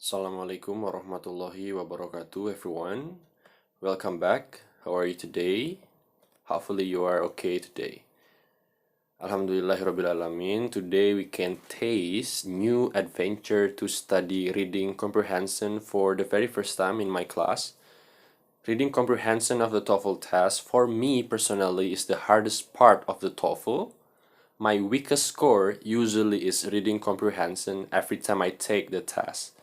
Assalamualaikum warahmatullahi wabarakatuh, everyone. Welcome back. How are you today? Hopefully you are okay today. Alhamdulillahirrabbilalamin. Today we can taste new adventure to study reading comprehension for the very first time in my class. Reading comprehension of the Toefl test for me personally is the hardest part of the Toefl. My weakest score usually is reading comprehension every time I take the test.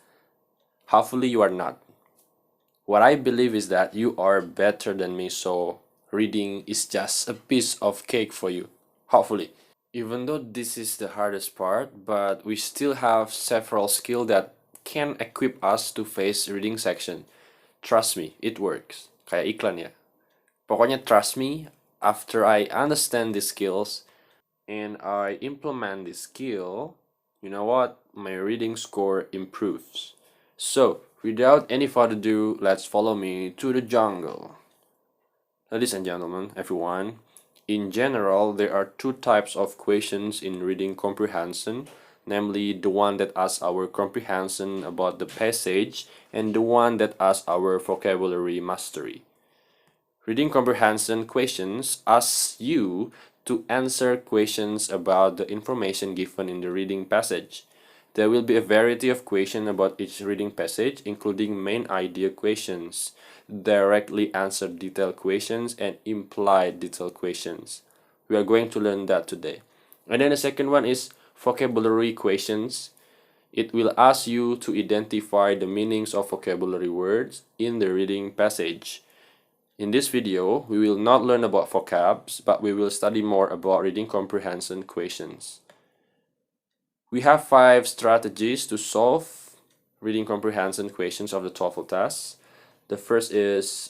Hopefully you are not. What I believe is that you are better than me, so reading is just a piece of cake for you. Hopefully. Even though this is the hardest part, but we still have several skills that can equip us to face reading section. Trust me, it works. Kayak iklan ya. Pokoknya trust me, after I understand these skills and I implement this skill, you know what? My reading score improves. So, without any further ado, let's follow me to the jungle. Ladies and gentlemen, everyone, in general, there are two types of questions in reading comprehension, namely the one that asks our comprehension about the passage and the one that asks our vocabulary mastery. Reading comprehension questions ask you to answer questions about the information given in the reading passage. There will be a variety of questions about each reading passage, including main idea questions, directly answered detailed questions, and implied detailed questions. We are going to learn that today. And then the second one is vocabulary questions. It will ask you to identify the meanings of vocabulary words in the reading passage. In this video, we will not learn about vocabs, but we will study more about reading comprehension questions. We have 5 strategies to solve reading comprehension questions of the Toefl test. The first is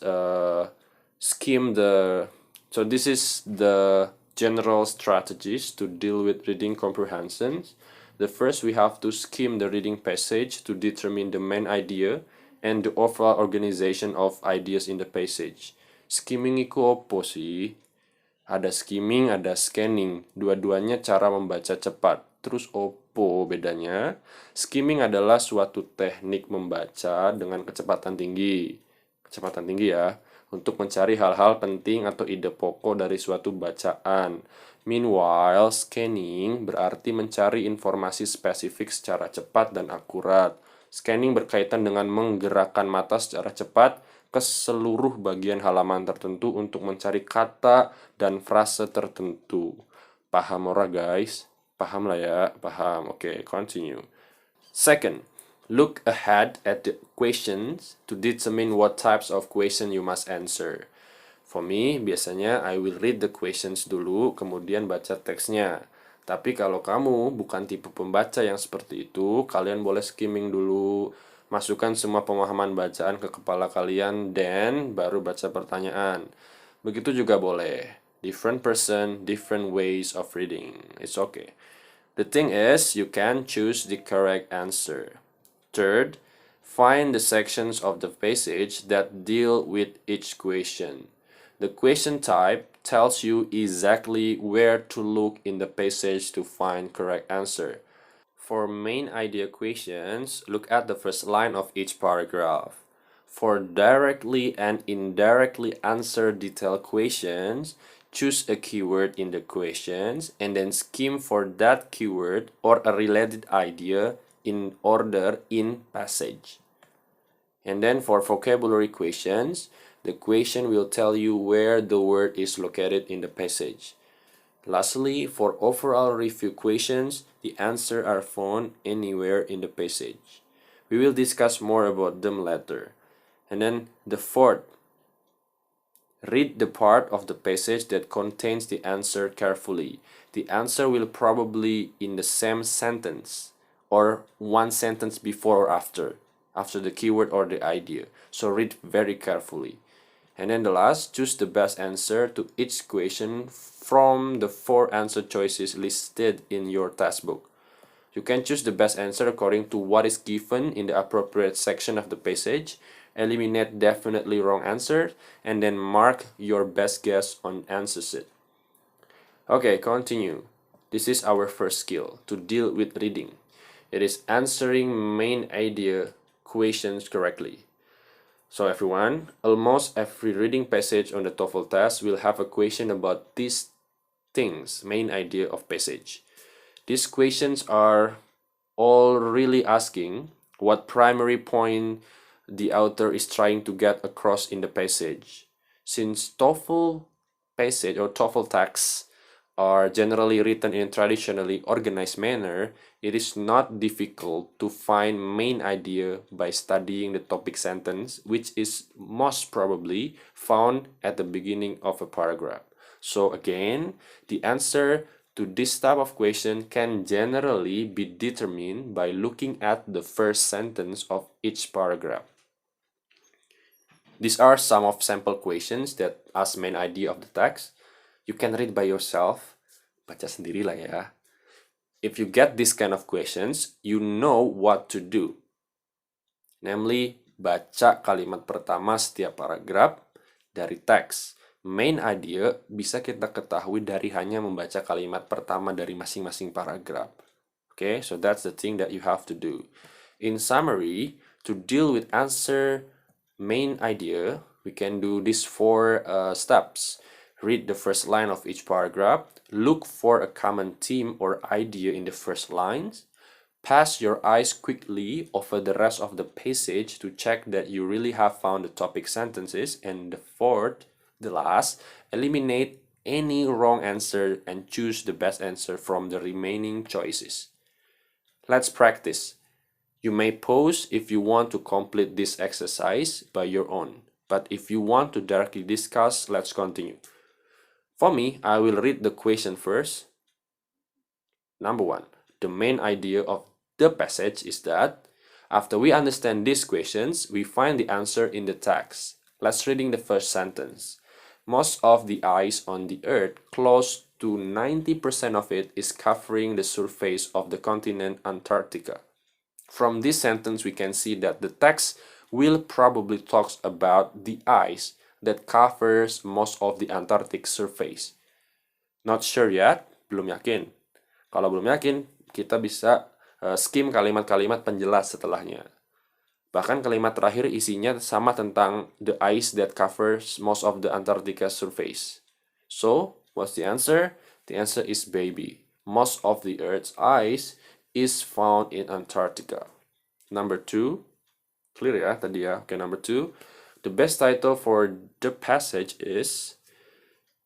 skim the... So this is the general strategies to deal with reading comprehension. The first, we have to skim the reading passage to determine the main idea and the overall organization of ideas in the passage. Skimming iku opo sih? Ada skimming, ada scanning. Dua-duanya cara membaca cepat. Terus opo bedanya? Skimming adalah suatu teknik membaca dengan kecepatan tinggi. Kecepatan tinggi ya. Untuk mencari hal-hal penting atau ide pokok dari suatu bacaan. Meanwhile, scanning berarti mencari informasi spesifik secara cepat dan akurat. Scanning berkaitan dengan menggerakkan mata secara cepat ke seluruh bagian halaman tertentu untuk mencari kata dan frase tertentu. Paham ora guys? Paham lah ya? Paham. Oke, continue. Second, look ahead at the questions to determine what types of question you must answer. For me, biasanya I will read the questions dulu, kemudian baca teksnya. Tapi kalau kamu bukan tipe pembaca yang seperti itu, kalian boleh skimming dulu, masukkan semua pemahaman bacaan ke kepala kalian, dan baru baca pertanyaan. Begitu juga boleh. Different person, different ways of reading. It's okay. The thing is, you can choose the correct answer. Third, find the sections of the passage that deal with each question. The question type tells you exactly where to look in the passage to find correct answer. For main idea questions, look at the first line of each paragraph. For directly and indirectly answer detailed questions, choose a keyword in the questions and then skim for that keyword or a related idea in order in passage. And then for vocabulary questions, the question will tell you where the word is located in the passage. Lastly, for overall review questions, the answers are found anywhere in the passage. We will discuss more about them later. And then the fourth, read the part of the passage that contains the answer carefully. The answer will probably in the same sentence or one sentence before or after the keyword or the idea. So read very carefully. And then the last, choose the best answer to each question from the 4 answer choices listed in your textbook. You can choose the best answer according to what is given in the appropriate section of the passage, eliminate definitely wrong answers, and then mark your best guess on answer sheet. Okay, continue. This is our first skill, to deal with reading. It is answering main idea questions correctly. So everyone, almost every reading passage on the TOEFL test will have a question about these things, main idea of passage. These questions are all really asking what primary point the author is trying to get across in the passage. Since TOEFL passage or TOEFL texts are generally written in a traditionally organized manner, it is not difficult to find main idea by studying the topic sentence, which is most probably found at the beginning of a paragraph. So again, the answer to this type of question can generally be determined by looking at the first sentence of each paragraph. These are some of sample questions that ask main idea of the text. You can read by yourself, baca sendiri lah ya. If you get this kind of questions, you know what to do. Namely, baca kalimat pertama setiap paragraf dari teks. Main idea bisa kita ketahui dari hanya membaca kalimat pertama dari masing-masing paragraf. Okay, so that's the thing that you have to do. In summary, to deal with answer main idea, we can do these 4 steps. Read the first line of each paragraph. Look for a common theme or idea in the first lines. Pass your eyes quickly over the rest of the passage to check that you really have found the topic sentences. And the last, eliminate any wrong answer and choose the best answer from the remaining choices. Let's practice. You may pause if you want to complete this exercise by your own. But if you want to directly discuss, let's continue. For me, I will read the question first. Number 1. The main idea of the passage is that after we understand these questions, we find the answer in the text. Let's reading the first sentence. Most of the ice on the earth, close to 90% of it, is covering the surface of the continent Antarctica. From this sentence, we can see that the text will probably talk about the ice that covers most of the Antarctic surface. Not sure yet? Belum yakin. Kalau belum yakin, kita bisa skim kalimat-kalimat penjelas setelahnya. Bahkan kalimat terakhir isinya sama tentang the ice that covers most of the Antarctica surface. So, what's the answer? The answer is baby. Most of the Earth's ice is found in Antarctica. Number 2, clear ya tadi ya. Okay, number 2. The best title for the passage is,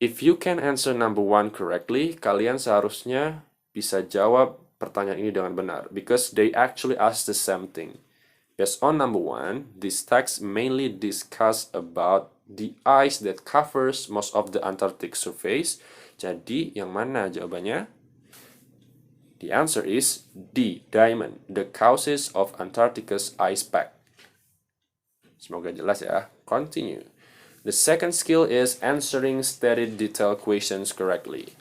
if you can answer number 1 correctly, kalian seharusnya bisa jawab pertanyaan ini dengan benar, because they actually ask the same thing. Based on number 1, this text mainly discuss about the ice that covers most of the Antarctic surface. Jadi, yang mana jawabannya? The answer is D, diamond, the causes of Antarctica's ice pack. Semoga jelas ya. Continue. The second skill is answering stated detailed questions correctly.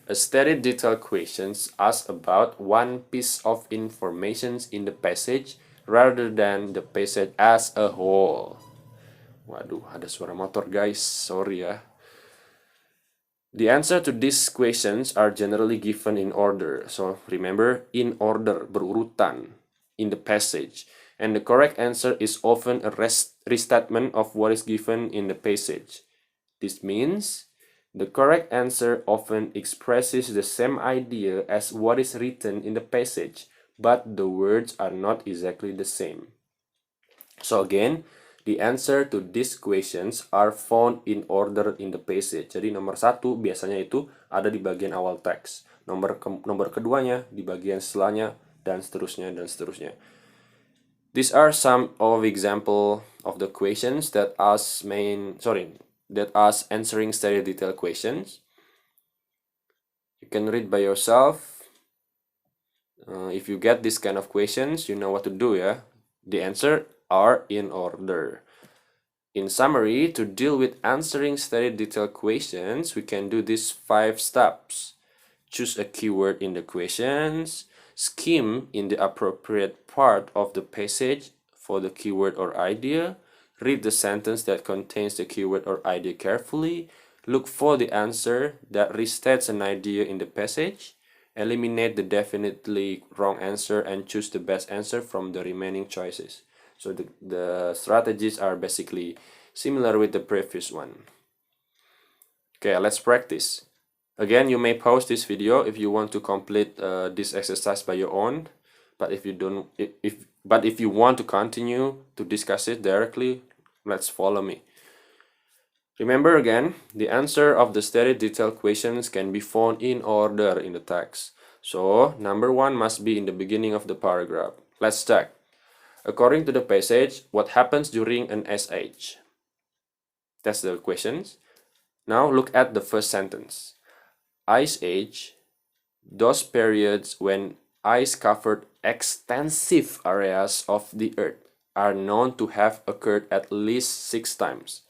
A stated detailed questions ask about one piece of information in the passage rather than the passage as a whole. Waduh, ada suara motor guys, sorry ya. The answer to these questions are generally given in order. So remember, in order, berurutan, in the passage. And the correct answer is often a restatement of what is given in the passage. This means the correct answer often expresses the same idea as what is written in the passage, but the words are not exactly the same. So again, the answer to these questions are found in order in the passage. Jadi nomor 1 biasanya itu ada di bagian awal teks. Nomor keduanya di bagian setelahnya, dan seterusnya dan seterusnya. These are some of example of the questions that answering stated detailed questions. You can read by yourself. If you get this kind of questions, you know what to do ya. The answer are in order. In summary, to deal with answering stated detailed questions, we can do these 5 steps. Choose a keyword in the questions, skim in the appropriate part of the passage for the keyword or idea, read the sentence that contains the keyword or idea carefully, look for the answer that restates an idea in the passage, eliminate the definitely wrong answer and choose the best answer from the remaining choices. So the strategies are basically similar with the previous one. Okay, let's practice. Again, you may pause this video if you want to complete this exercise by your own. But if you don't, if you want to continue to discuss it directly, let's follow me. Remember again, the answer of the stated detailed questions can be found in order in the text. So, number 1 must be in the beginning of the paragraph. Let's check. According to the passage, what happens during an ice age? That's the questions. Now look at the first sentence. Ice age, those periods when ice covered extensive areas of the earth, are known to have occurred at least 6 times.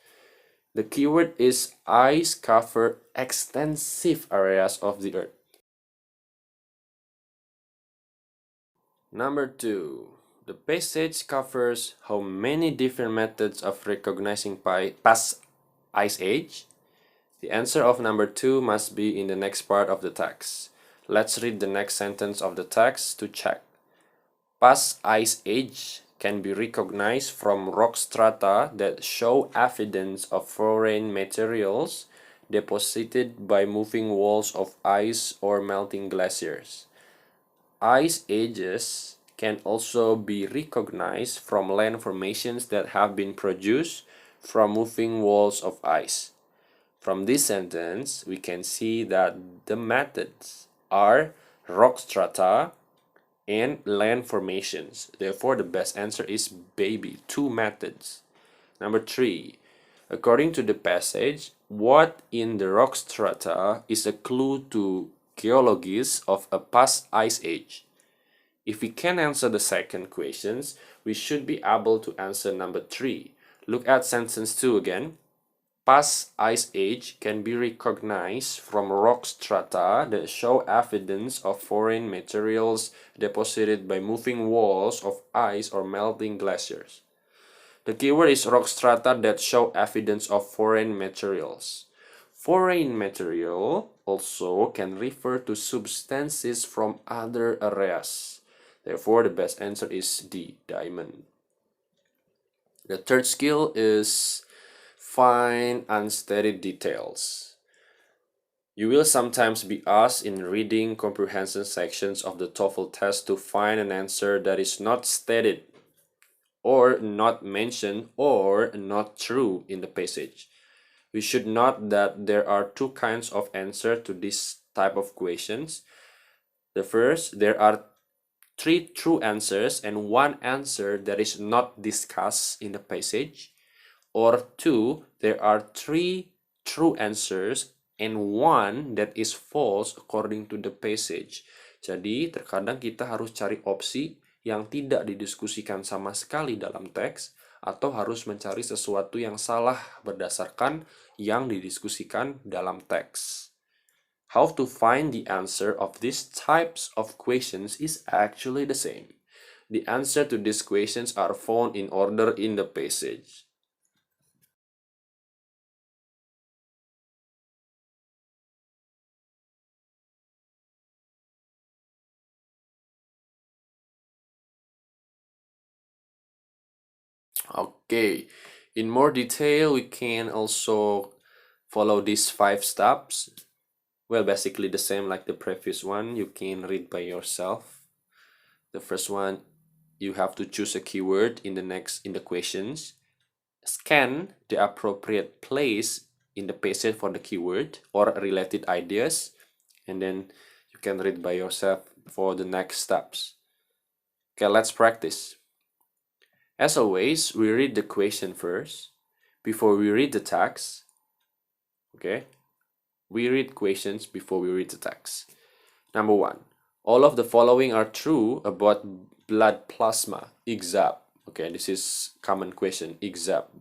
The keyword is ice covered extensive areas of the earth. Number 2. The passage covers how many different methods of recognizing past ice age? The answer of number 2 must be in the next part of the text. Let's read the next sentence of the text to check. Past ice age can be recognized from rock strata that show evidence of foreign materials deposited by moving walls of ice or melting glaciers. Ice ages can also be recognized from land formations that have been produced from moving walls of ice. From this sentence, we can see that the methods are rock strata and land formations. Therefore, the best answer is baby, 2 methods. Number 3. According to the passage, what in the rock strata is a clue to geologists of a past ice age? If we can answer the second questions, we should be able to answer number 3. Look at sentence 2 again. Past ice age can be recognized from rock strata that show evidence of foreign materials deposited by moving walls of ice or melting glaciers. The keyword is rock strata that show evidence of foreign materials. Foreign material also can refer to substances from other areas. Therefore, the best answer is D, diamond. The third skill is find unstated details. You will sometimes be asked in reading comprehension sections of the Toefl test to find an answer that is not stated or not mentioned or not true in the passage. We should note that there are 2 kinds of answer to this type of questions. The first, there are 3 true answers and 1 answer that is not discussed in the passage. Or 2, there are 3 true answers and 1 that is false according to the passage. Jadi, terkadang kita harus cari opsi yang tidak didiskusikan sama sekali dalam teks, atau harus mencari sesuatu yang salah berdasarkan yang didiskusikan dalam teks. How to find the answer of these types of questions is actually the same. The answer to these questions are found in order in the passage. Okay, in more detail, we can also follow these 5 steps. Well, basically the same like the previous one. You can read by yourself. The first one, you have to choose a keyword in the questions. Scan the appropriate place in the passage for the keyword or related ideas, and then you can read by yourself for the next steps. Okay, let's practice. As always, we read the question first before we read the text. Okay, we read questions before we read the text. Number 1, all of the following are true about blood plasma, except. Okay, this is common question, except.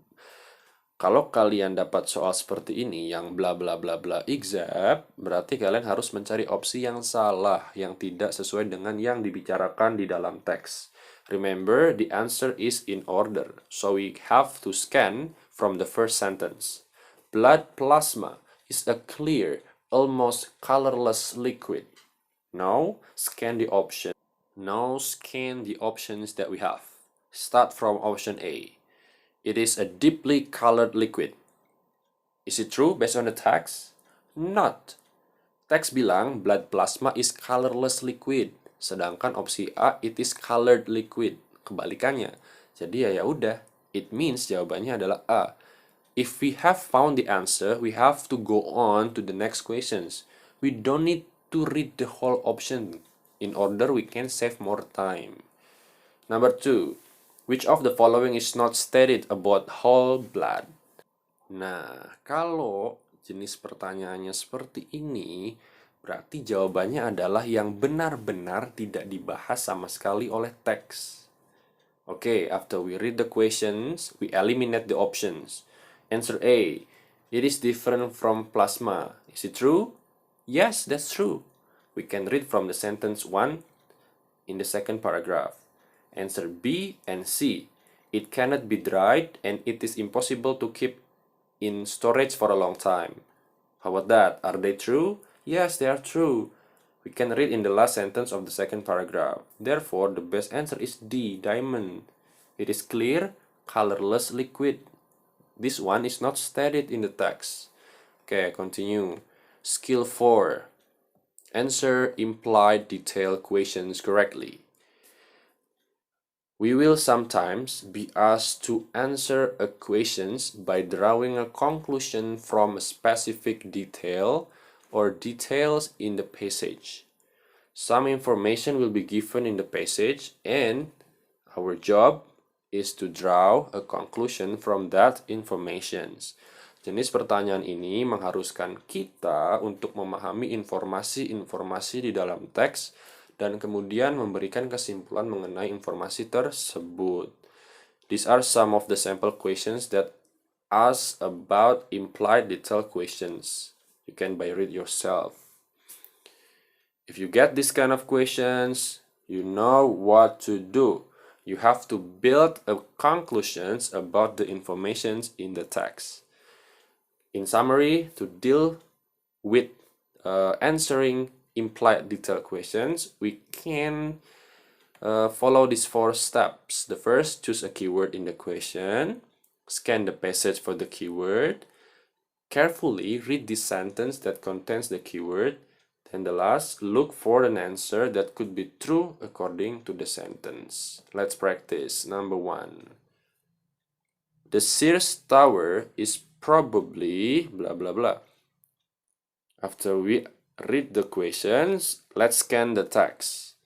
Kalau kalian dapat soal seperti ini yang bla bla bla bla except, berarti kalian harus mencari opsi yang salah, yang tidak sesuai dengan yang dibicarakan di dalam teks. Remember, the answer is in order, so we have to scan from the first sentence. Blood plasma is a clear, almost colorless liquid. Now scan the options that we have. Start from option A. It is a deeply colored liquid. Is it true based on the text? Not. Teks bilang blood plasma is colorless liquid, sedangkan opsi A it is colored liquid. Kebalikannya. Jadi ya udah, it means jawabannya adalah A. If we have found the answer, we have to go on to the next questions. We don't need to read the whole option in order we can save more time. Number 2. Which of the following is not stated about whole blood? Nah, kalau jenis pertanyaannya seperti ini, berarti jawabannya adalah yang benar-benar tidak dibahas sama sekali oleh teks. Okay, after we read the questions, we eliminate the options. Answer A. It is different from plasma. Is it true? Yes, that's true. We can read from the sentence 1 in the second paragraph. Answer B and C. It cannot be dried and it is impossible to keep in storage for a long time. How about that? Are they true? Yes, they are true. We can read in the last sentence of the second paragraph. Therefore, the best answer is D, diamond. It is clear, colorless liquid. This one is not stated in the text. Okay, continue. Skill 4. Answer implied detailed questions correctly. We will sometimes be asked to answer a question by drawing a conclusion from a specific detail or details in the passage. Some information will be given in the passage and our job is to draw a conclusion from that information. Jenis pertanyaan ini mengharuskan kita untuk memahami informasi-informasi di dalam teks dan kemudian memberikan kesimpulan mengenai informasi tersebut. These are some of the sample questions that ask about implied detailed questions. You can by read yourself. If you get this kind of questions, you know what to do. You have to build a conclusions about the informations in the text. In summary, to deal with answering implied detailed questions, we can follow these 4 steps. The first, choose a keyword in the question, scan the passage for the keyword, carefully read the sentence that contains the keyword, then the last, look for an answer that could be true according to the sentence. Let's practice. Number 1. The Sears Tower is probably blah blah blah. After we read the questions, let's scan the text.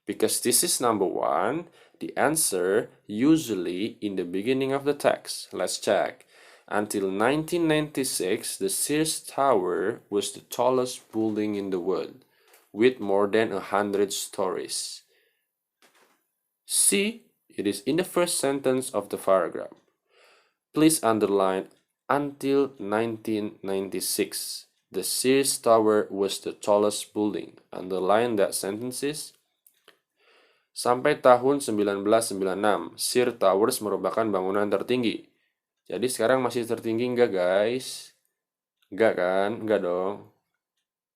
Because this is number 1, the answer usually in the beginning of the text. Let's check. Until 1996, the Sears Tower was the tallest building in the world, with more than 100 stories. C, it is in the first sentence of the paragraph. Please underline until 1996. The Sears Tower was the tallest building. Underline that sentences. Sampai tahun 1996, Sears Towers merupakan bangunan tertinggi. Jadi sekarang masih tertinggi enggak guys? Enggak kan? Enggak dong.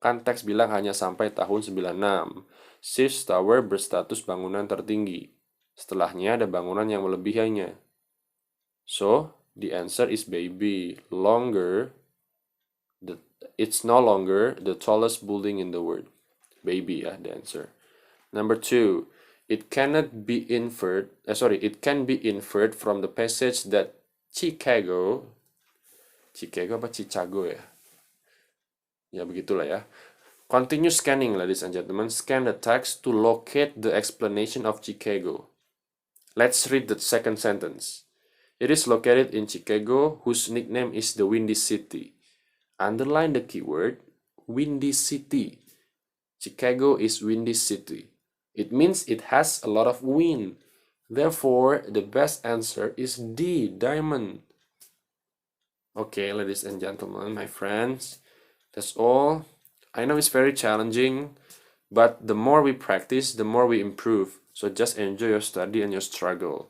Kan teks bilang hanya sampai tahun 96. Sears Tower berstatus bangunan tertinggi. Setelahnya ada bangunan yang melebihinya. So, the answer is baby. It's no longer the tallest building in the world. Baby ya, the answer. Number 2, it can be inferred from the passage that Chicago apa Chicago ya? Ya begitulah ya. Continue scanning, ladies and gentlemen. Scan the text to locate the explanation of Chicago. Let's read the second sentence. It is located in Chicago, whose nickname is the Windy City. Underline the keyword Windy City. Chicago is windy city. It means it has a lot of wind. Therefore, the best answer is D, diamond. Okay, ladies and gentlemen, my friends, that's all. I know it's very challenging, but the more we practice, the more we improve. So just enjoy your study and your struggle.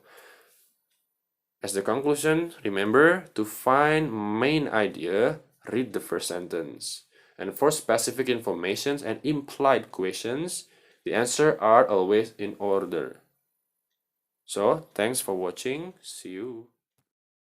As the conclusion, remember to find main idea, read the first sentence. And for specific information and implied questions, the answer are always in order. So, thanks for watching. See you.